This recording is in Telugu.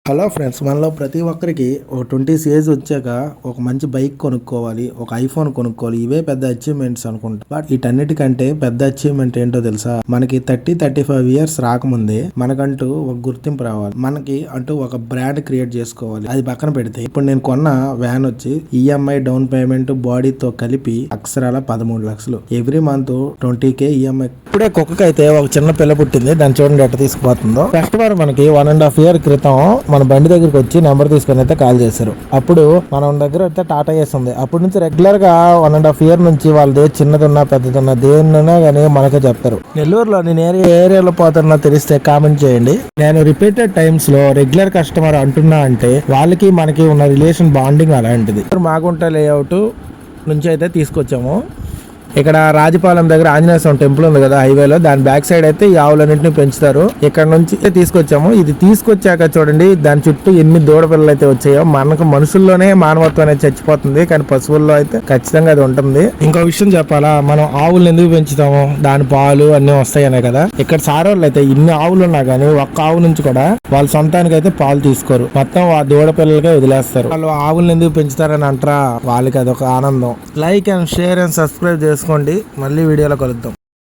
హలో ఫ్రెండ్స్, మనలో ప్రతి ఒక్కరికి ఒక 20 ఏజ్ వచ్చాక ఒక మంచి బైక్ కొనుక్కోవాలి, ఒక ఐఫోన్ కొనుక్కోవాలి. ఇవే పెద్ద అచీవ్మెంట్స్ అనుకుంటా. బట్ వీటన్నిటికంటే పెద్ద అచీవ్మెంట్ ఏంటో తెలుసా? మనకి 35 ఇయర్స్ రాకముందే మనకంటూ ఒక గుర్తింపు రావాలి. మనకి అంటూ ఒక బ్రాండ్ క్రియేట్ చేసుకోవాలి. అది పక్కన పెడితే ఇప్పుడు నేను కొన్న వ్యాన్ వచ్చి ఈఎంఐ డౌన్ పేమెంట్ బాడీతో కలిపి అక్షరాల 13 లక్షలు. Every month 20K EMI. ఇప్పుడే కుక్కకైతే ఒక చిన్న పిల్ల పుట్టింది. దాన్ని చూడండి ఎట్ట తీసుకుపోతుందో. కస్టమర్ మనకి 1.5 year క్రితం మన బండి దగ్గరికి వచ్చి నెంబర్ తీసుకొని అయితే కాల్ చేశారు. అప్పుడు మన దగ్గర అయితే టాటా ఏస్ ఉంది. అప్పటి నుంచి రెగ్యులర్ గా 1.5 year నుంచి వాళ్ళది చిన్నదున్నా పెద్దదున్నా దేనిన్నా కానీ మనకే చెప్తారు. నెల్లూరులో నేను ఏ ఏరియాలో పోతున్నా తెలిస్తే కామెంట్ చేయండి. నేను రిపీటెడ్ టైమ్స్ లో రెగ్యులర్ కస్టమర్ అంటున్నా అంటే వాళ్ళకి మనకి ఉన్న రిలేషన్ బాండింగ్ అలాంటిది. మాగుంట లేఅవుట్ నుంచి అయితే తీసుకొచ్చాము. ఇక్కడ రాజపాలెం దగ్గర ఆంజనేయ స్వామి టెంపుల్ ఉంది కదా హైవేలో, దాని బ్యాక్ సైడ్ అయితే ఈ ఆవులన్నింటినీ పెంచుతారు. ఇక్కడ నుంచి తీసుకొచ్చాము. ఇది తీసుకొచ్చాక చూడండి దాని చుట్టూ ఎన్ని దూడపిల్లలు అయితే వచ్చాయో. మనకు మనుషుల్లోనే మానవత్వం అనేది చచ్చిపోతుంది, కానీ పశువుల్లో అయితే ఖచ్చితంగా అది ఉంటుంది. ఇంకో విషయం చెప్పాలా, మనం ఆవులను ఎందుకు పెంచుతాము? దాని పాలు అన్ని వస్తాయనే కదా. ఇక్కడ సారోళ్ళు అయితే ఇన్ని ఆవులు ఉన్నా కానీ ఒక్క ఆవు నుంచి కూడా వాళ్ళ సొంతానికి అయితే పాలు తీసుకోరు, మొత్తం ఆ దూడపిల్లలకే వదిలేస్తారు. వాళ్ళు ఆవులను ఎందుకు పెంచుతారని అంటారా? వాళ్ళకి అదొక ఆనందం. Like and share and subscribe చేసుకోండి. మళ్ళీ వీడియోలో కలుద్దాం.